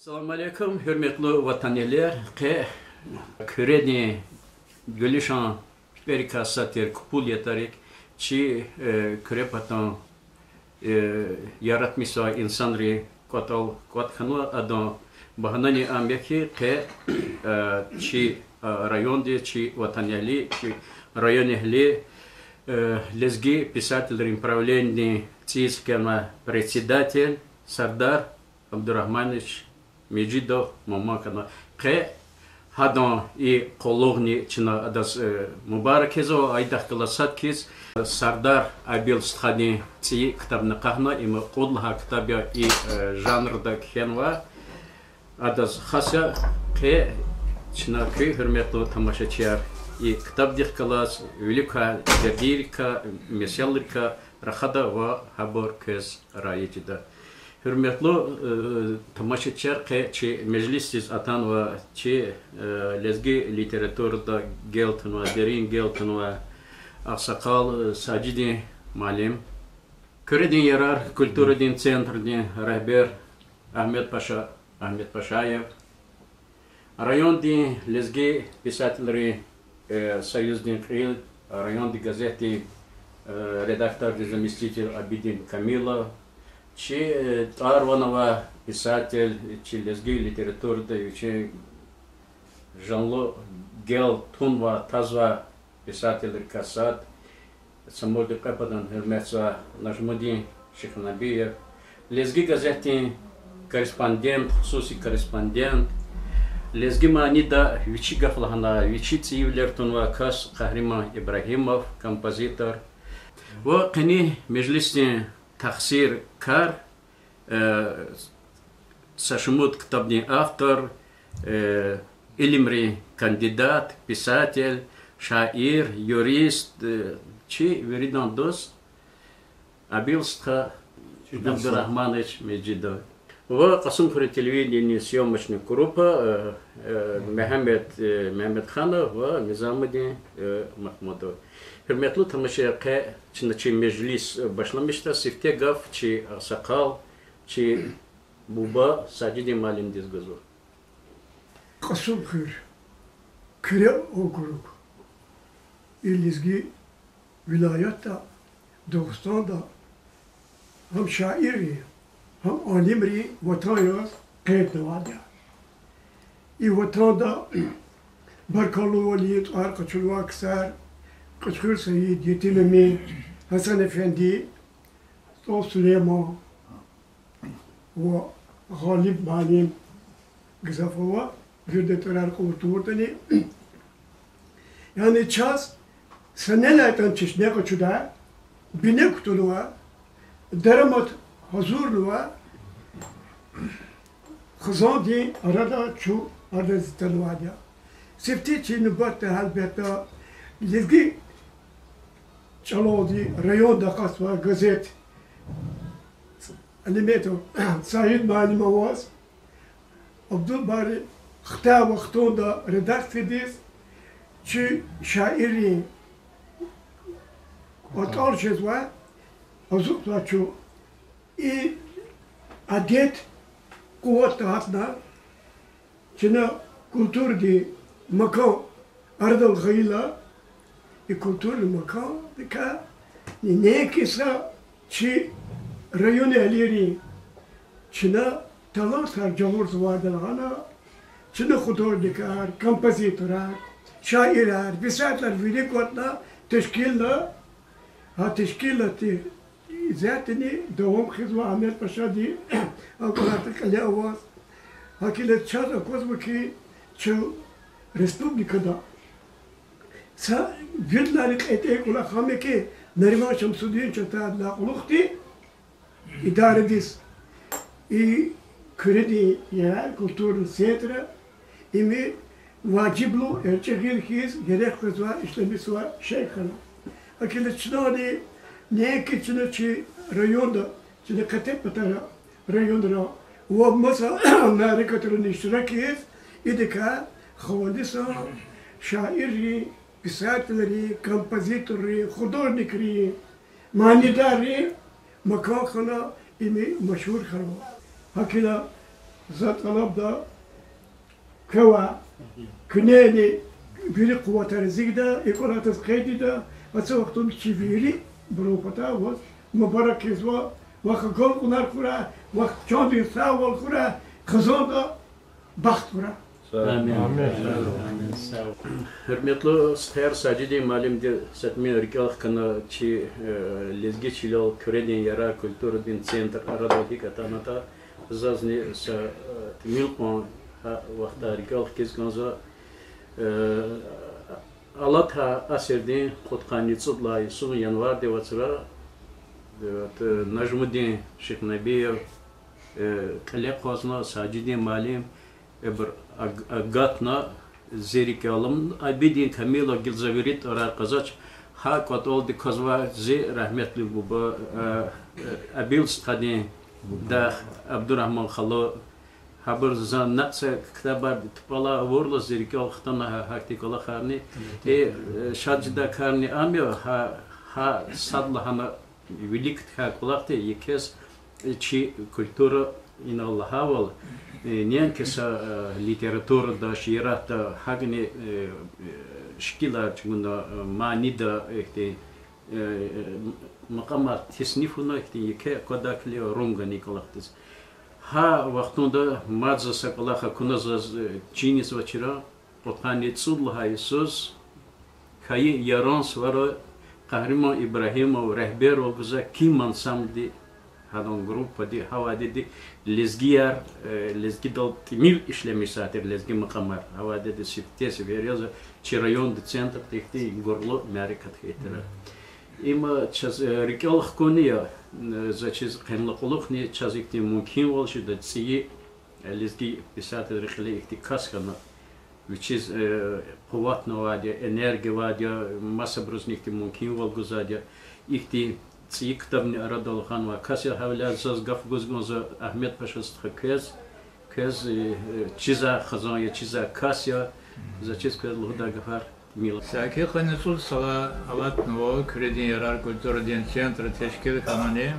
Assalamu alaikum, hürmetli vatandaşlar. Küredi gülüşan Amerika satır kupul yatarak çi kürepatan yaratmışsa insanları katkanı adam bahanani ambeki çi rayonda çi vatandaşlı çi rayon ehli лезги писатель правления ЦИСКа председатель Сардар Абдурахманович Меджидов Мамакана Ке Хадан и Кологни Чина Адас Мубаракезо Айдах Каласат Киз Сардар Абил Стхани Ци Ктабна Кахна и Кудлха Ктабя и жанрда Кхенва Адас Хаса Ке Чина Ке Хурметлы тамашачылар и kitap dikkalas, велика дердирка, меселлерка, рахада ва хабар кез райетида. Hürmetli tamaşaçılar ki meclisiz atan ve ki lezgi literatürde geltin ve derin geltin ve aksakal sacidi malim. Köredin yarar kültürdin centrdin rehber Ahmet Paşayev. Rayondin lezgi pisateleri Союзный крил, районной газеты, редактор, заместитель Абидин Камила, чи Тарванова, писатель, чи лезги литературы, чи Жанло Гел Тунва, Тазва, писатель Касат, Самоди Кападан, Хермеца, Нажмудин Шихнабиев, лезги газеты, корреспондент, хусуси корреспондент, Лезги манида вичи гафлахана, вичи цивлер тунва кас Кахрима Ибрагимов, композитор. Во кани мejlisni тахсир кар, сашмут китабный автор, илимри кандидат, писатель, шаир, юрист, чи веридан дост, Абилстха Абдурахманович Меджидов. В Касымпуре телевидении съемочная группа Мехмед Ханов в Низамудин Махмудов. Hürmetli tamashaylar чиначи meclis başlamışta sifte gaf çi sakal çi buba sacidi malim dizgazor. Kasımkır Küre okuruk. İlizgi vilayatta Dağıstan'da hem şairi هم آنیمری وطایاس قید نوادیا. ای وطان دا برکالو ولیت آر قچلوا کسر قچخور سید یتیممی حسن افندی تو سلیمان و غالب معلم گزافوا جده ترار قوتوردنی yani çaz senelerden çeşne koçuda bine kutuluğa deramat hazırlığa kızandı arada şu arada zıtılvadı. Sefti çiğni battı elbette lezgi çalıyordu rayonda kasva gazet animeto sahil malum avaz Abdülbari xta vaxtında redaktörüz çi şairi atar cezva azıkla şu и одет кого-то одна, чина культурный макан ардал гайла и культурный макан, така не киса чи районе алири, чина талант harcamur vardır çina художникlar, композиторlar, şairler, bisaatler velikotla teşkilla, ha teşkillati zaten devam hizmet Ahmet Paşa di akılatı kale avaz hakilet çaz akoz bu ki şu Respublika'da sa günlerik etek ula hameki Neriman Şamsuddin çatadla ulukti idare dis i kredi yer kultur setre imi vaciblu erçekil hiz gerek kızva işlemisi var şeyhana hakilet çınadi ne ki çi rayonda çi katep patara rayonda o masa Amerika'nın iştirakiyiz idika havadisa şairi pisateleri kompozitörü hudornikri manidari makan khana imi meşhur kharwa hakila zatalab da kava kneni biri kuvvetleri zigda ekolatız kaydida atsa vaktum çiviri brokota was mübarek izva vakit gol kunar kura vakit çambi sağ ol kura kazanda baxt kura. Hürmetli Sther Sacidi malimde satmıyor rikah kana çi lezgi çilal köreden yara kültür din center arada dikkatanata zazni sa milkon vakta rikah kizganza Alatha aserdin kutkanitsudla Isun yanvar devatsra Najmuddin Şeyh Nabiyev kalep khazna Sacidi malim bir agatna zerikalım abidin kamilo gilzavirit arar kazaç ha katol di kazva ze rahmetli baba abil stadin da Abdurrahman Khalo haber zan naksa kitaba tıpala vorla zerikal xtana haktikala kharni şadjida karni amyo ha sadla hana velik ha kulakte yekes çi kultura in Allah haval niyan kesa literatura da şiirat da hagni şkila çıgunda mani da işte maqamat tesnifuna işte yeke kodakli rungani kalaktis ha vaxtunda madza sakalaha kunazaz çinis vachira potkanitsudla Isus kayı yaron svara Kahraman İbrahimov rehber olguza kiman samdi hadon grupa di havadedi lezgiyar lezgidal timil işlemiş zaten lezgi makamar havadedi siftesi veriyoruz çirayon de center tehti gorlo merikat hetera ima çaz rikal konuya zaçiz qenliquluq ne çazikti mümkün olşu da tsiyi lezgi pisatı rikli ihtikas kana which is povatno vadia energi vadia masabrusnikti mümkün olguzadia ihti tsiyi kitabni aradolxan va kasya havla zaz gaf guzgonza Ahmet Paşast kez çiza khazanya çiza kasya zaçiz kazlıqda gafar mil Saki qanisul sala alat no kredin yarar kultura din center teşkil kanani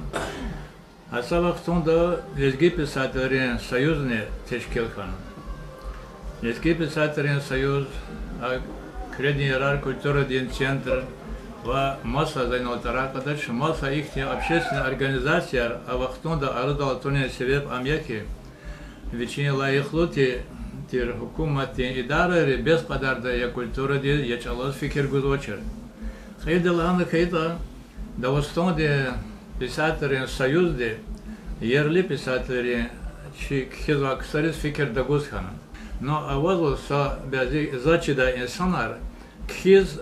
asa vaxtunda lezgi pisatlerin soyuzne teşkil kan lezgi pisatlerin soyuz kredin yarar kultura din center Ва масса занятора, когда масса их общественных организаций, а вахтунда арудал тоне себеб амьяки, вечине лайхлути тир хукумати идары без подарда я культура ди я чалос фикер гудочер. Хайда лана хайда да востонде писателен союзде yerli писатели чи хизва ксарис фикер да гусхан. Но авазу са бязи зачида инсанар кхиз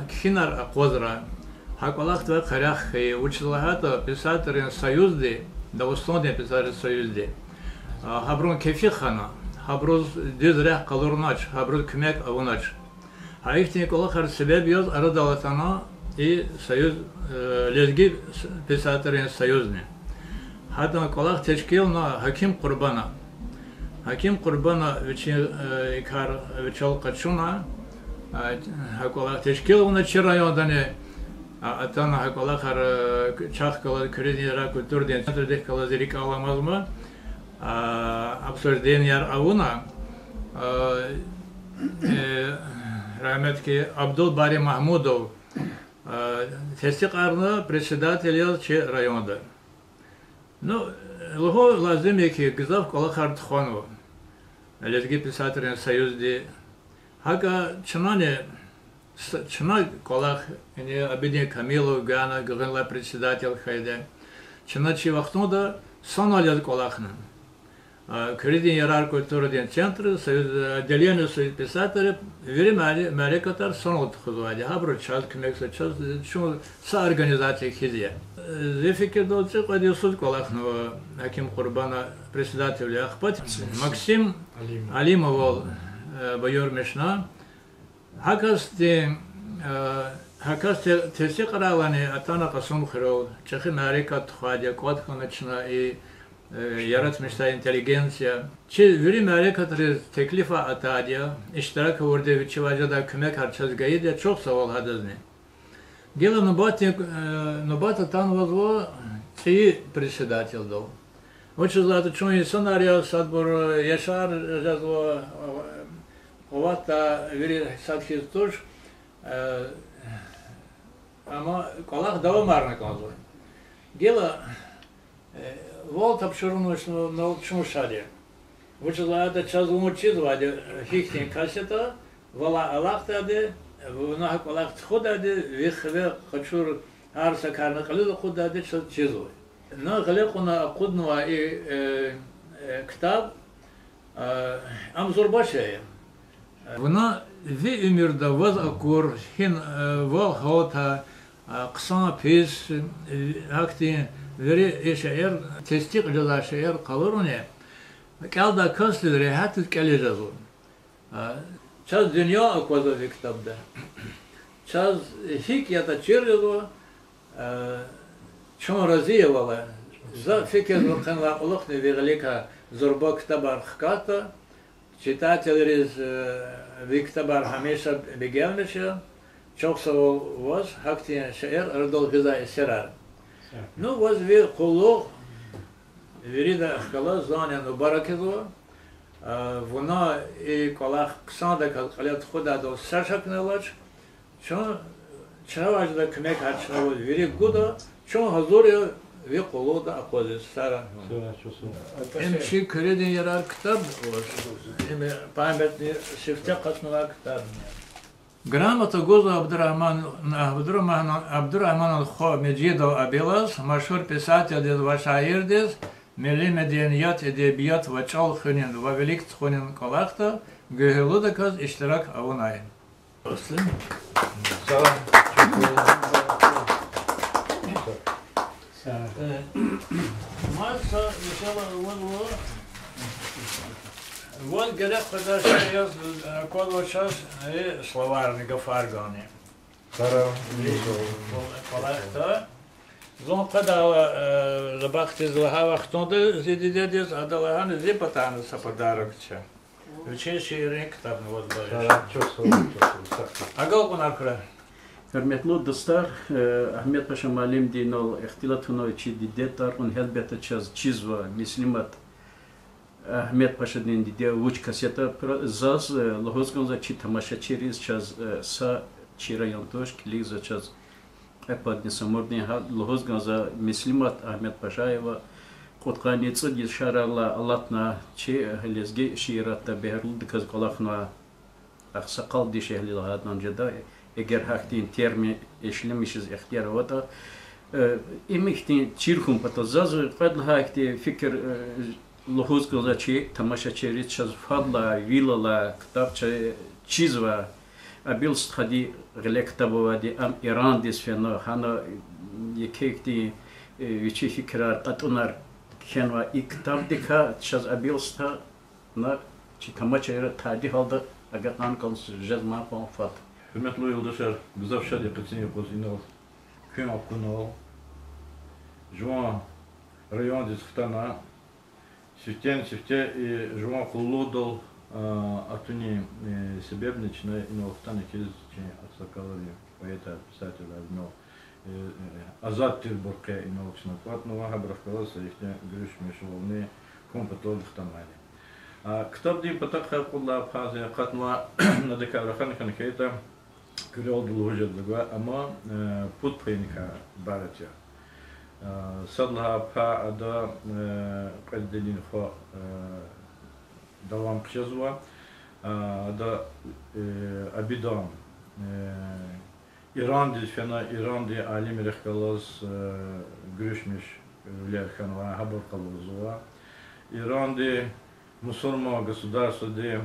Кхинар Акозра, Хакалахт в Харях, и училахата писателен союзде, да условно писателен союзде. Хабрун кефихана, хабруз дизрях калурнач, хабруз кмек авунач. А их Николахар себе бьет арадалатана и союз лезги писателен союзне. Хата Николах тешкил на Хаким Курбана. Хаким Курбана икар вечал качуна. Hakula teşkil ona çırayondane atana hakula kar çakkalı krediyara kültür den centerdeki kalazerik alamaz mı? Absurden yer avuna rahmetli Abdul Bari Mahmudov testiklarını председатель çe rayonda. No, лого lazım ki gızav kala kar tıxonu. Lezgi pisatelin союзде Haka Чнане, Чна Колах, Абидин Камилов, Гана, Грынла председатель Хайде, Чна Чивахнуда, Соналят Колахна. Кредин Ярар культурный центр, отделение союз писателей, время Марекатар Сонал Тхузуади, Хабру Чад, Кмекса Чад, Са организация Хизия. Зефикер Долцик, один суд Колахнова, Аким Курбана, председатель Ахпат, Максим Алимов, Байор Мешна, Хакас тесе қараланы атана қасын қырау, чахи Марека Тхуадия, Квадханачна и yaratmışlar inteligensiya. Veri merakatları teklifa atadya, iştirak orada viçivacada kümek harçazgayı da çok saval hadazni. Gela nubata tan vazvo циyi председатель дал. Очень злато чуни сценария садбор Яшар жазва овата вери садхиз туш ама колах давамарна казва. Дело волт обширношно на чумшаде. Очень злато час умучи зваде хихтин кассета вала алахтаде вона колах ходаде вихве хачур арса карна калida ходаде чизой. Но غلقنا قدنا كتاب أم زرباشة. ونا في أمير وز أكور هن والهوتا قصان بيس هكتين veri şehir testik ceza şehir kalır ne? Kalda kastedre hatta kalacağız. Çaz dünya akvaza bir kitapta. Çaz hik ya da çırıyor. Чому разіяла? За фікер врахнла олохне велика зорба ктабар хката. Читатель из виктабар хамеша бегелнича. Чоксо воз хактин шер радол гиза серар. Ну воз ви куло вирида хкала зоня ну баракезо. Вона и колах ксанда калят хода до сашакнелач. Чаваж да кмек хачнало вири гуда. Чон hazır ve kolu da akıllı sara. Hem şey kredi yarar kitap var. Hem paymetli şifte katmılar kitap. Gramata Goza Abdurrahman al-Kho Mecido Abilas, maşhur писатель ve şairdir. Milli medeniyet, edebiyat ve çalhının ve velik txonin kolakta gühülü de kaz iştirak avunayın. Aslan. Selam. Маса весела вот герек когда сейчас кодо час и словарника фаргони. Selam. Колахта. Зон когда забахте злага хтонда зидидес адалахан зипатан сападарокча. Учеши ринг там вот бай. Selam. Çok sağ olun. Агал кунакра. Hürmetli dostlar, Ahmet Paşa malim dinol ihtilatını çi didetar un helbette çaz çizva mislimat Ahmet Paşa din dide uç kaseta zaz lohozgonza çi tamaşa çeriz çaz sa çira yantoş kiliza çaz epadni samordni lohozgonza mislimat Ahmet Paşaeva Kotkanitsa dişarala Allah'na çi lezge şiiratta beherul dikaz kolakna aksakal dişehli lahadnan ceda eğer haktin termi eşlemişiz ihtiyar vata imihtin çirhum patazazı kadl hakti fikir lohuz gozaçi tamaşa çerit çaz fadla vilala kitapça çizva abilst hadi gele kitabı di am İran disfeno hana yekekti viçi fikrar katunar kenva kitap dika çaz abilsta na çi tamaşa tadi halda agatan konusu jazma fat. Hürmetli yoldaşlar, güzel şadi kıtını yapıyorsunuz. Köyün hakkında Juan rayon diskatana Сифте Жуан Кулудал Атуни Себебнична и Нофтана Кизичи Аксакалани, поэта, писателя, но Азат Тирбурке и научно платного Хабрахкаласа их Гриш Мишеловны Компатол Хтамани. Китап ди патаха кулла Абхазия Катма на декабрахан Ханкейта Кюрел Дулужа Ама Путпринка Баратя. Садлха Абха Ада Предделин Хо Давам Пчезва Ада Абидан İran dilfena İran diye alim rehkalaz görüşmüş Lerkan ve haber kalozua. İran diye Müslüman государство diye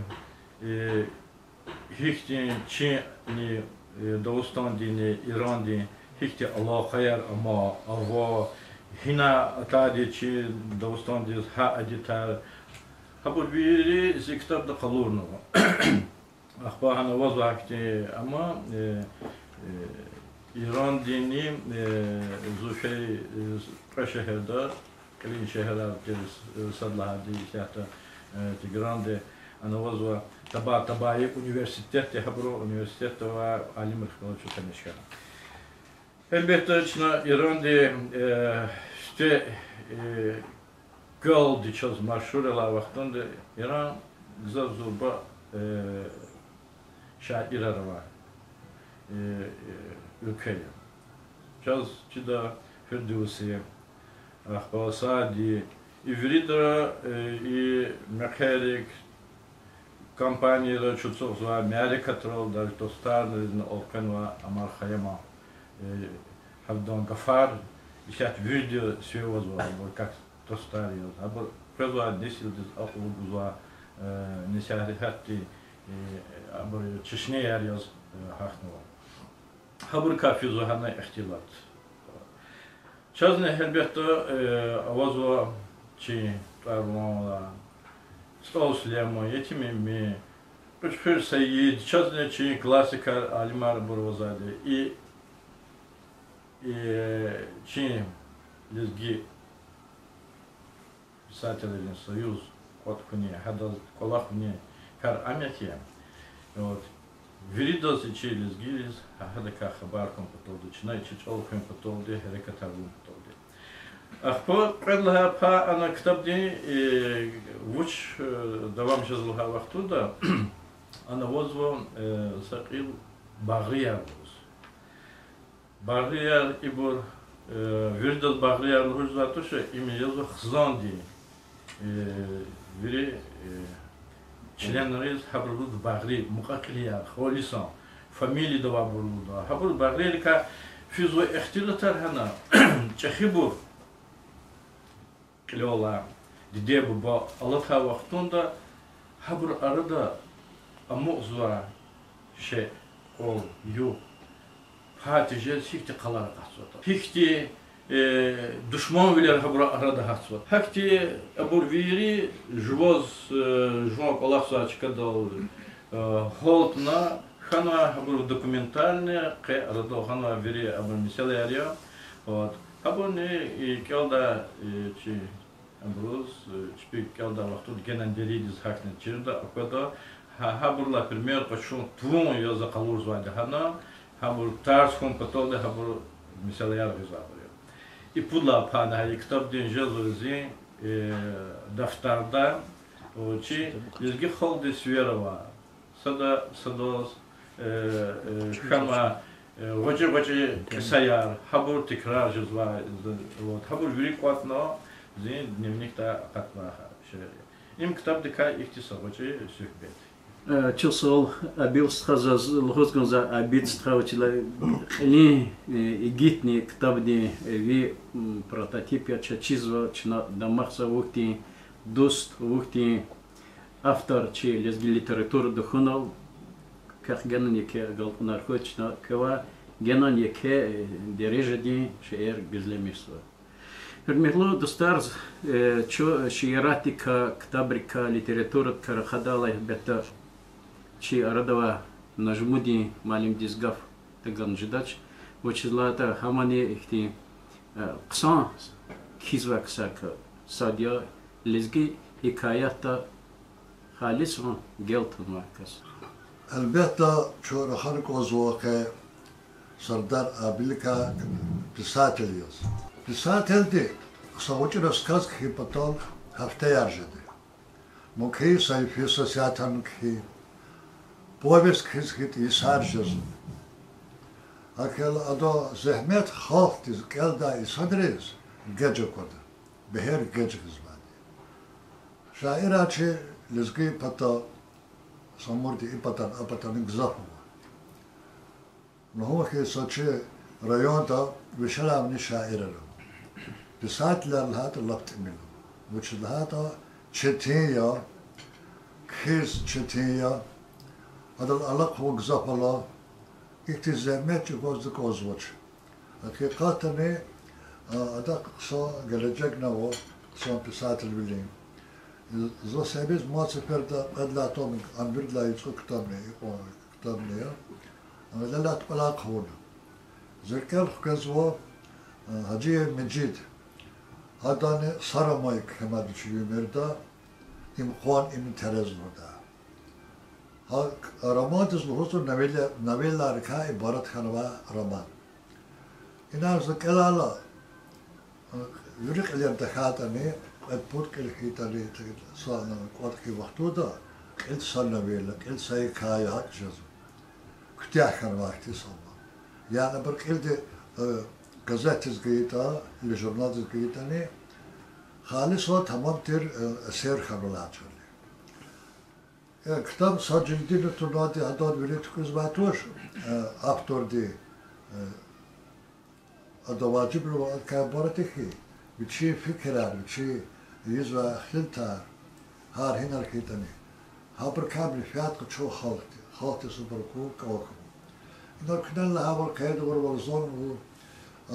hikti Çin ni Dağıstan dini İran diye hikti Allah hayır ama ava hina atadi Çin Dağıstan diye ha aditar haber biri ziktapta kalurnu. Akbahana vazakti ama İran dini zufey şehirde Kalin şehirler sadlaha diye Grande anavazwa tabai üniversitete habro üniversitete ve alim rıhkalıcı tanışkan. Elbette İran de işte göl diçoz marşurela vaktinde İran güzel zorba şairler var ülkeye. Çaz çida Firdevsi, Ahbasadi, İvrida i mekanik kampanyalar çok var. Amerika'da da dostlarının olkanwa amar khayma havdan gafar işat video söylüyoruz var. Bu как dostlar yok. Ama prezva desildiz akıl var. Nişahati ama Çeşne yer yaz haklı var. Habur kafi zuhana ihtilat. Çazne elbette avazwa çi tarmola stolslemo yetimimi bir sayı çazne çi klasikar alimar burvazade i çi lezgi писателей союз от куни хадал колах куни кар амякия вот Виридос и через гилис, а хадака хабарком потолды, чинай чичолком потолды, рекатарум потолды. Ахпо предлагаю па ана китабди вуч давам жазылга вақтуда ана возво сақил Багрияр воз. Багрияр ибур Виридос Багрияр лужзатуша ими язва хзанди вири члены хабрулуд Багри мукакилия холисан фамилии дава буруда хабрул Багри ка физо ихтилатар хана чахибур клёла дидебу ба аллаха вақтунда хабр арада амузва ше ол ю фатиже сихти қалар қасуата хихти düşman bilir habura arada hasvat. Hakti abur viri jvoz jvon kolaksa çıkadal holtna хана habur документальне ке арада хана viri abur misalarya. Вот. Абур не келда чи абурус чпи келда вахтуд генандеридис хакне чирда аквада habурла пример почему твон я закалур звада хана habur тарском потолде habur misalayar визаб. И пудла пана хали китап дин жазузи дафтарда очи лизги холди сверова сада садос хама вачи кисаяр хабур тикрар жазва вот хабур вирикватно зин дневник-то катмаха им китап дика ихтиса вачи сюхбет Чусол абил схазаз лхозгонза абит стравчила ни игитни ктабди ви прототипия чачизва чна дамахса вухти дост вухти автор чи лезги литература дохунал как генан яке галпунар хочна кава генан яке дережеди шеер гизлемисва Пермегло достар чо шиератика ктабрика литература карахадала бета чи арадава нажмуди малим дизгав таган жидач вочизлата хамани ихти ксан кизваксак садя лезги хикаята халисун гелтун маркас البته چون رخان کوزوکه سردار ابلیکا پساتلیوس پساتلدی سوچی رسکاز کی پتال هفته یارجده مکی سایفیس سیاتن کی پویس کیسکیت ایسارجز اکل ادو زحمت خالت از کلدا ایسادریز گچه کد بهر گچه کزبادی شاعراچی لزگی پتا ساموردی ایپاتان اپاتان گزافو نهو که سوچی رایون تا وشلامنی شاعرلو پساتلر لحات لبت میلو وچ لحاتا چتیا کیس چتیا adal alak ho gzapala ikti zahmet çukozdu kozvoç. Hakikatane adak so gelecek ne o son pisatel bileyim. Zo sebiz muaseferda adla tomik anbirla yitsu kitabne o kitabne ya. Ama lalat alak ho. Zerkel kezvo Hacı Mecid adane saramayk hemad çüymerda imkan im tereznoda. Romantiz luhusu novella ka ibarat kanva roman. İnar zıkelala yürük ileride hatani قد كالكيتالي صارنا قد كي وقتودا قلت صلنا بيلك قلت ساي كاي هات جزو كتاح كان واحد صلنا يعني برك قلت gazete zgıyta, ili jurnal zgıyta ne, halis o tamam ter ser kanulaçırlı. Kitap sadece turnadi hadad bile tukuzbatuş, aktor di adavacı bir vaat kabarateki, bir şey fikirler, bir şey yüz ve xiltar, har hinar kitani. Haber kabli fiyat kıço halkti, halkti süperku kavakım. İnar kınalla haber kaydı var var zor bu.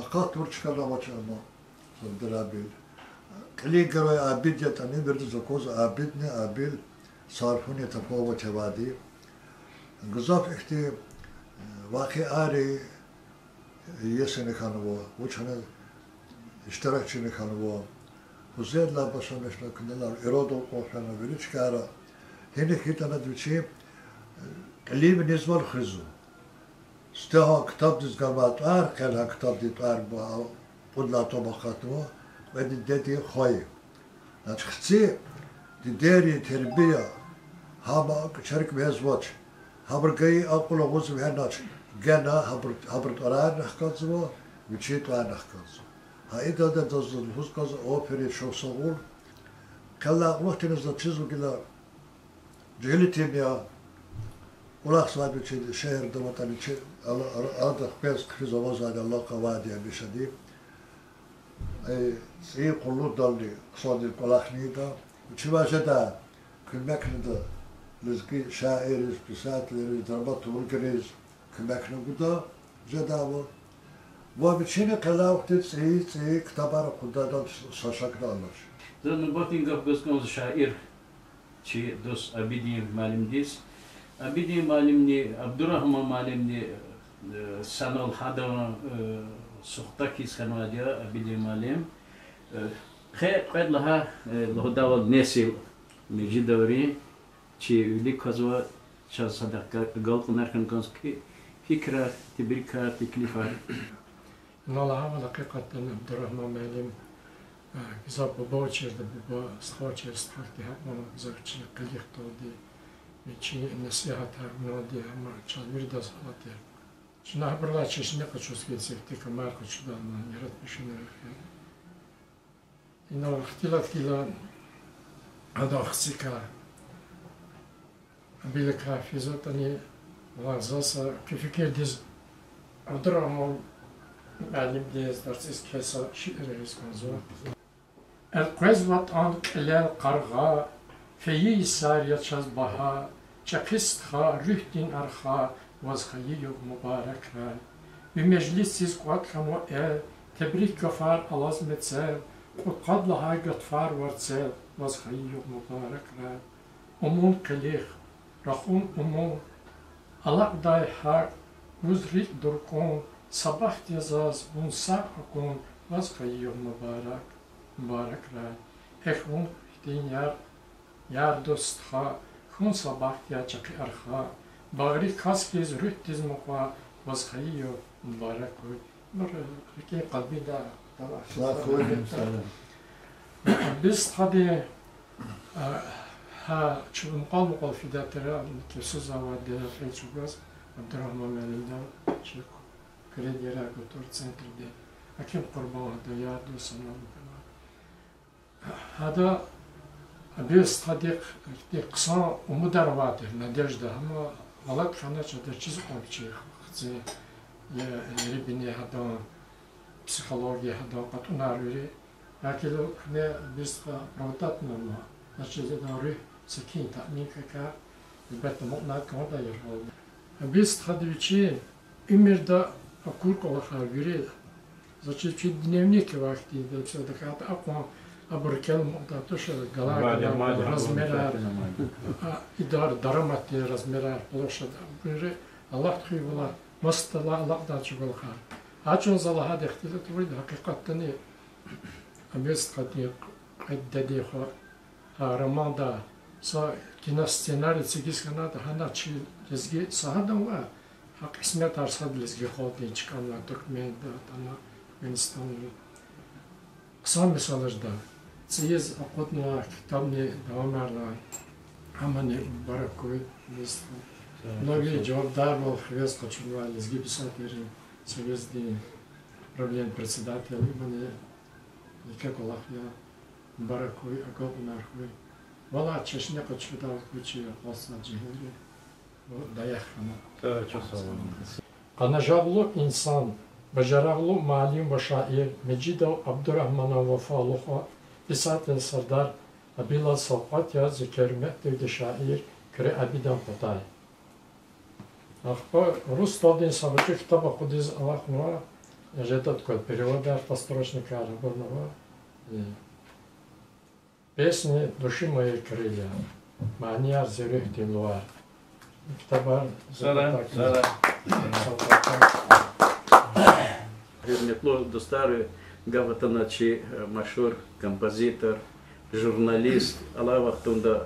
أقاط ورشكلا ما شاء الله صدر أبيل كلي كروي أبيل جتاني برد زكوز أبيلني أبيل صارفوني تفاوض شوادي غزاف إختي واقع آري يسني كانوا وشنا اشتراك شني كانوا وزيد لا بس مشنا كنا لا إرادة قوفنا بريش كارا هنا كيت أنا دوشي كلي بالنسبة للخزو استها كتاب دزگربات آر کلا کتاب دیت آر با پودلا تو بخاتو و دیدی خوای. نچختی دیدی تربیه هما شرک بهز وچ. هبر گی اقول وز به ناچ. جنا هبر تران نخکازو و چی تران نخکازو. هایی داده دزد الهوس کاز آفری شو سوول. کلا وقتی نزد چیزو گلا جهلیتی میا. Ulak sahibi için şehirde vatan için adı bez kriz olmazdı Allah kavadiye bir şey değil. İyi kullu daldı sadı kulaknıydı. Çivaşada kümeknide lezgi şairiz, pisatleri, darbat ulgeriz kümeknide jadavu. Bu biçimde kalavukti iyi kitabar kudadan saşakda alır. Zaten bakın kapısında şair çi dost abidi malimdiz. Abidi malimni Abdurrahman malimni sanal hada suhtaki sanwadia abidi malim قد لها لهداو نسل ميجي دوري شي يلي كازوا شا صدق قال نركن كونسكي فكرة تبريكا تكلفة نالها دقيقة عبد الرحمن معلم كتاب بوتشر بابا استخواتشر استخواتي هما زوجي قليق تودي ميشي نصيحة نودي هما شال مريدا صلاتي شنو برلا شنو قشوس كيسيفتي كمار قشودا يرد بشنو إنه اختلاف كلا هذا خسيكا بيلك حافظتني وعزاسا كفكر ديز أدرهم معلم ديز درسيس كيسا شئر يسكنزو القزوة عن كلال قرغا فيي سار يتشاز بها چقستخا رهتين أرخا وزخيي مبارك را بمجلس سيز قوات خمو تبريك كفار ألاز متسال وقد لها قطفار ورتسال وزخيي مبارك را أمون قليخ رخون أمون ألاق داي حق وزريك دركون صباح تيزاز ونساق أكون وزخيي مبارك را إخون احتين يار دوستخا خون صباح تيا چقي أرخا باغري كاسكيز رهتز مقوا وزخيي مبارك ركي قلبي دا biz tabi ha çubukal mukal fidatera kesuz avade fechugaz Abdurrahman Melinde çık krediyera götür centrde akim kurban da yardım sana hada biz tadik kısa umudar vardır nadejda ama alat kana çadır çizik olacak xzi ya ribini hada psixologiya hada qatunar لكن كنا بيسقى روتاتنا ما نشيل دوري سكين تأمين كا البيت مقنع كهذا يرهون بيست خديتشي إمردا أكل كل خارجي زاتشي في دنيا كواختي دبس دكات أقوى أبركل مقطع تشل جلار رزمرار إدار درمات رزمرار بلوشة بيرة الله تخيل ولا مستلا الله دا شغل خار عشان زلا هذا اختلاف تريد حقيقة تانية أبيست قديق قددي خا رماندا سا كنا سيناريو تسجيس كنا هنا شيء لزجي سهدا وا حق اسمه ترصد لزجي خاطي كنا دوكمنت أنا منستان قسم مثالش دا циез акутна китабни давамарла хамани баракой лист. Многие жавабдар был хвест кочула лезги писатели союзный правление председатель имани как Аллахя баракой акапнархой. Вала чешня кочуда кучи осна джихури даяхана. Канажавлу инсан бажаравлу малим ва шаир Меджидов Абдурахманов Вафалуха писатель Сардар Абила Салфатия Зикермет Девде шаир Кре Абидан Хотай. Ахпа рус столдин сабачу китаба худиз Аллахнуа ежетат код перевода построчника Арабурнова песни души моей крылья Маньяр зерих тимлуар. Китаба Hürmetli dostlar, Gavatanacı, maşhur kompozitör, jurnalist, Allah vaktinde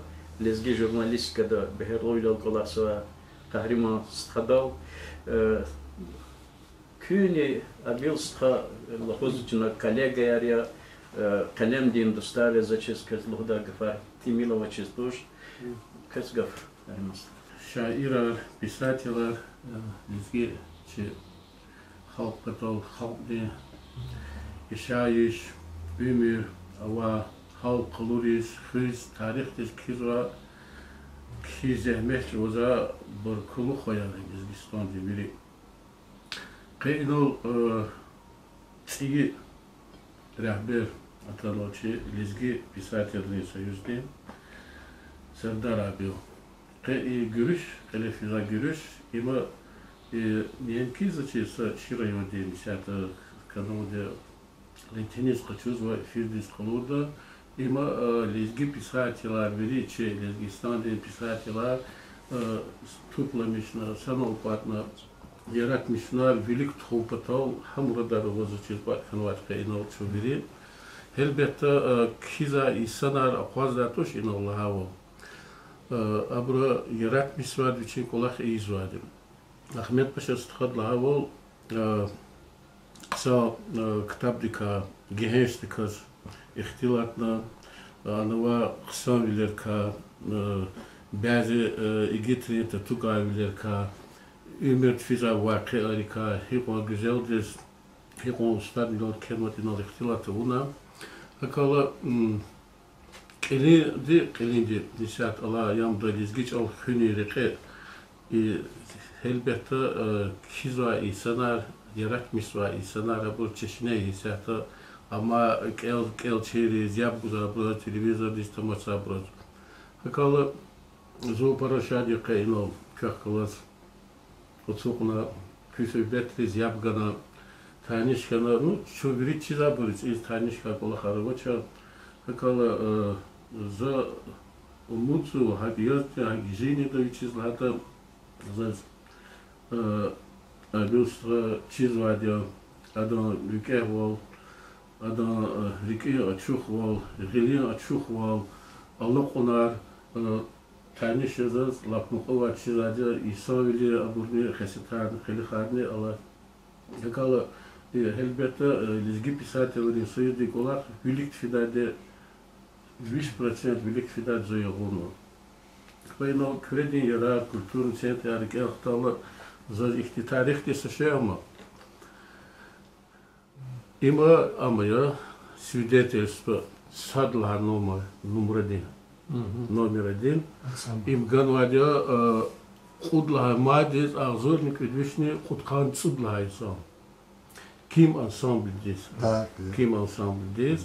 lezgi jurnalistikada beherloyla kolaksa kahraman stadal. Küni abil sta lahozçuna kollega yarya kalem din dostlar zаческать лугда гфар Тимилова чистуш кесгав. Şairler, pисателler, lezgi halk katol, halk de yaşayış, ömür, ama halk kaluriz, hız, tarihtes kizra, ki zahmet oza bir kulu koyalım Özbekistan'da biri. Kıyınol çiğ rehber atalacı lezgi pисательный союзde Serdar abi. Görüş, kalefiza görüş, ama Niemki zачisa ширая демисята каналде лентенис качузва фирдис колода има лезги писателя величие лезгистанде писателя тупламишна самоупатна яратмишна велик тхопатал хамрадарова зачиспат ханват кайнал чубири элбетта киза исанар акваздатуш иналлахаво абра яратмисвад вичин колах извадим Ахмед Паша стхадлавол са китабдика гехештикас ихтилатна анова ксавилерка бази игитрията тугавилерка умерт физа вакиарика хико гүзелдес хико стадилот керматинал ихтилата уна акала келинди дисат ала ямда лизгич ал хüniriqe elbette kizva insanlar yaratmışva insanlar bu çeşine hissiyatı ama kel çeriz yapguza bu televizor istemasa bu hakalı zo parashadi kaino kaklas otsukuna küsübetriz yapgana tanışkana ну şu bir çiza bu iz tanışka kola harvaça hakalı za umutsu hadiyat gizini de içizlata zaz Abustra çizvadio, adam lükevol, adam riki açukhol, rili açukhol, Allah konar, tanışızız, lapmukova çizvadio, İsa'vili aburni xesitan, xeliharni Allah. Yakala elbette lezgi pisatellerin soyudik olarak birlik fidade 100% birlik fidade zoyagunu. Kıyno kredin yarar kültürün sentiyarık elhtalı за их тарихте США. Има амая свидетельство садла номер один. Им ганвадя худла мадис азорник видишни худкан цудла сам. Ким ансамбль здесь? Ким ансамбль здесь?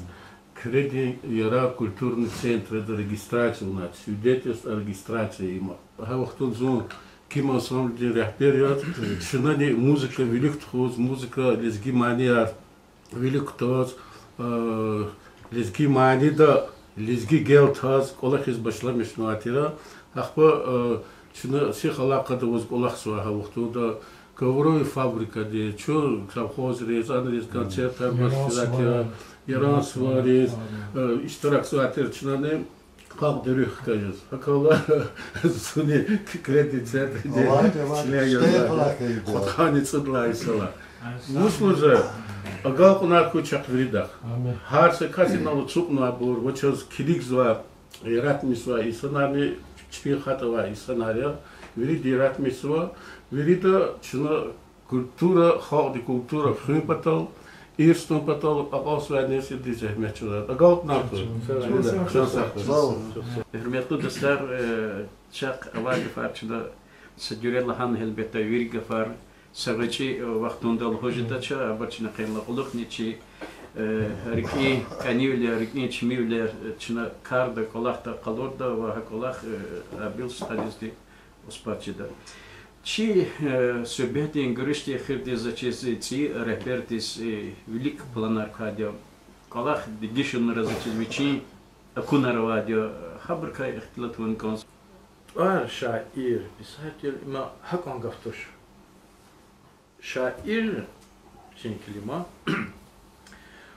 Кредин яра культурный центр de регистрации у нас. Свидетельство о регистрации има. Хавахтун зон Kim ансамбль рehberiyat, şunani muzika velik toz, muzika lezgi maniyar velik toz, lezgi manida lezgi gel toz, kolak iz başlamış nuatira. Akba şuna sih alakada uz kolak suha vaktu da kavroy fabrika de, ço savhoz rez, anrez konsertler başlatıyor, yaran suarez, iştirak suatır şunani Как дырых кажется. Акала суни кредит центре. Члея. Хотхани цудлайсала. Муслужа Агал кунар кучак вридах. Амин. Харса касина луцук на бур, вочез киликзва, иратмисва, и санами чпихатова, и санария, вириди иратмисва, вирида чина культура, халди культура, хрюпатал, ирстон патал, апалсвайнеси дизе мечула. Агал кунар Hürmetli dostlar, çak avadi farçında Sejurel han helbette virga far sarıcı vaktunda hojda ça abarçına kıyla oluk niçi riki kaniyler riki çimiyler çına karda kolakta kalorda ve hakolak abil stadizdi ospaçida. Çi söhbetin görüşte xirdi zaçesi çi rehbertis velik planar kadya kolak digişin razıçızviçi akunarva diyor haber kay ihtilatın kons. شاعر بسهل ما حق عن قفتش شاعر شين كلمة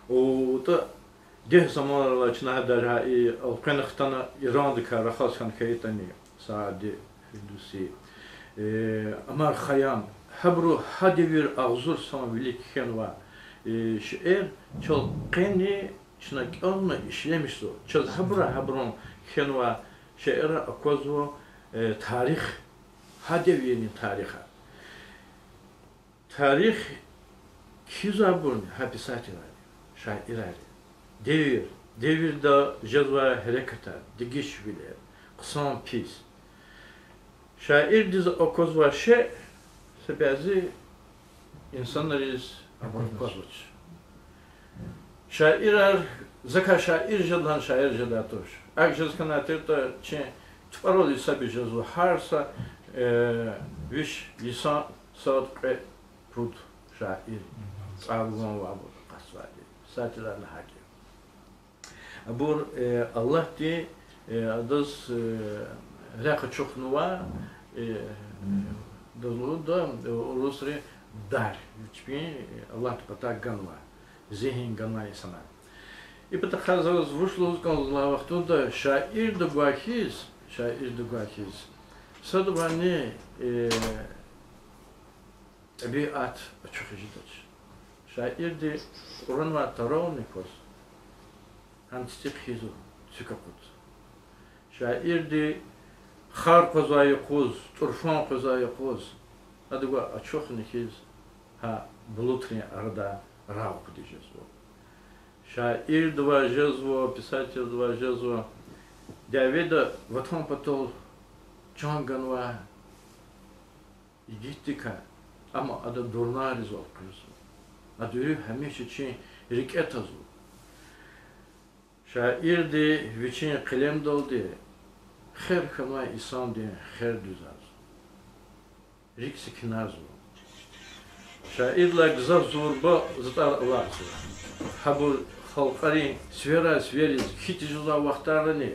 وده ده زمان الله جناه درها أو كان اختنا إيران ذكر خاص كان كيتني سعد هندوسي أمر خيام حبرو حدير أغزور سما بليك خنوا شعر شل قني شنك أمنا إشلمشتو شل حبرون خنوا شعر أكوزو tarih hadeviyenin tarihi. Tarih kizabun hapisati var. Şairler. Devirde cezva harekata, digiş bile, kısan pis. Şair dizi okoz var şey, sebezi insanlarız abartmazlıç. Şairler, zaka şair jadlan şair jadatoş. Akjaz kanatırda çe Творили собі жезу харса, віж ліса садки пруд шаїр, царгон вабур касвади, сатилар лахаки. Абур Allah di adız reka çoknuva, dolu da ulusri dar, hiçbir Allah patak ganva, zihin ganva insana. İpte hazırız vurşluz ganla vaktunda şair de vahiz. Şair dugakiz. Sadubani tabiat açıkıcıdır. Şair de Kur'an ve taravnikos. Antistik hizu çıkaput. Şair de xar kozayı koz, turfan kozayı koz. Adıga açıknikiz ha bulutni arada rav kudijez bu. Şair duvajez bu, pisatelь duvajez bu. Davida vatan patol çanganva gittika ama adı dornariz olkuz. Adı hemiş için riketaz bu. Şair de viçin kalem doldu. Her kama insan de her düzaz. Riksikinaz bu. Şairler güzel zorba zıtar Allah'sı. Habur halkari sveriz hiç cüza vaktarlı ne?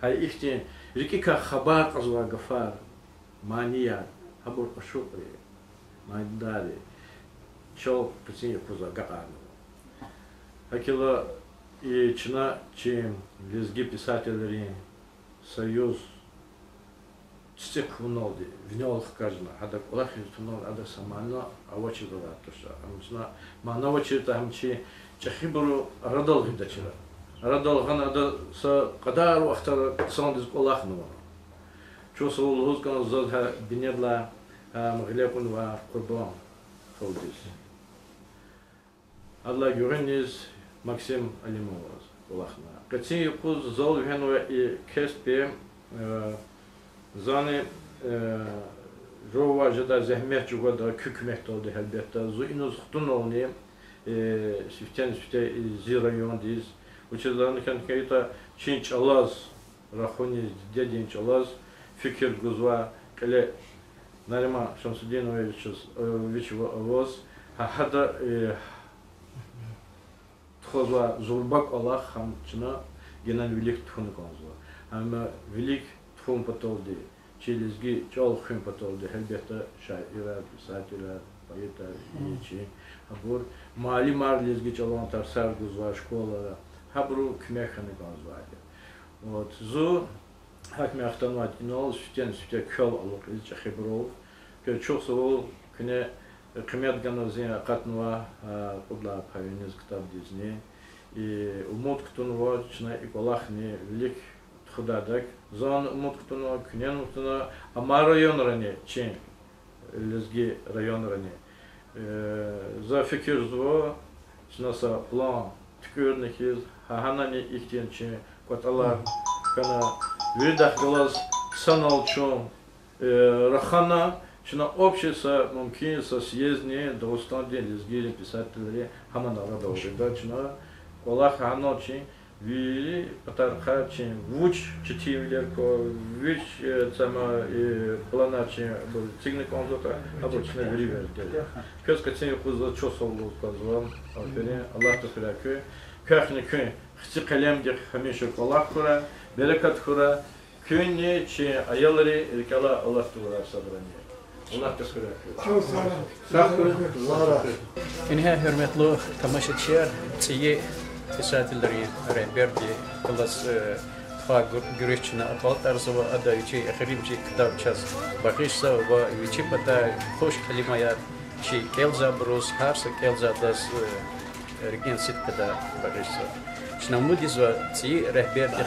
Hay ihti rikika khabar qazwa gafar maniya habur ashukri maidari çok pisi kuza gaqan. Hakila Çina чем лезги писателей союз çiçek vunoldi vnol кажна hada olaq vnol ada samana avaçı da atışa amsna manavaçı da hamçi çahibru radal gidaçıra radal ganada sa qadar vaqtar sandiz olaqnu çoğu uluz kan zalha binedla mağlekun ve qurban xoldiz Allah göreniz Максим Алимов олахна. Кацин юкуз зал венуа и кеспе zani rova jada zahmet jugada kükmek oldu elbette. Zu inuz xutun olni siften zirayon diz. Uçuzlarını kan kayıta çinç alaz rahoni dedinç alaz fikir guzva kale Narima Şamsuddinoviç voz hada Тхозва зурбак Аллах хамчина генан велик тхун конзва. Ама велик тхун патолди. Челизги чал хун патолди. Хелбета шаирlar, писателler, поэтler, ичи. Хабур мали марлизги чалантар саргузва школара. Хабру кмеханы конзва. Вот зу хак мехтанват инол sütten көл алык илче хибров. Кө çok savul kine Kıymet ganozine katnova kudla payınız kitap dizni. Umut kutunva çına ikolahni lik txudadak. Zon umut kutunva künen kutunva ama rayon rani çin lezgi rayon rani. За fikir zvo çnasa plan tükürnekiz hanani ihtiyançı katalar kana видах глаз саналчом рахана чина общество мумкин со съездне до устанде лезгили писатели хаманала да чина колах ханочи ви патархачи вуч читивлерко вич цама планачи был цигник онзота обычно ривер köz kaçın kuzda çosolu kazvan aferi Allah tefrakü köhnikü xçi kalemdir hamisha kolak kura berekat kura künni çi ayalları rikala Allah tuğra sabrani Allah tefrakü Çok sağ olun. İnhe hürmetli tamaşaçılar tiye tesadülleri rehberdi kılas fa güreşçine atlat tarzı ve adayıcı akhirimci kitapçaz bakışsa ve viçi pata hoş kelimayat çi kelza bros harsa kelza das ergen sit kada bakışsa. Şnamudizva tiye rehberdi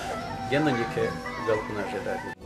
yananike galpına jedadi.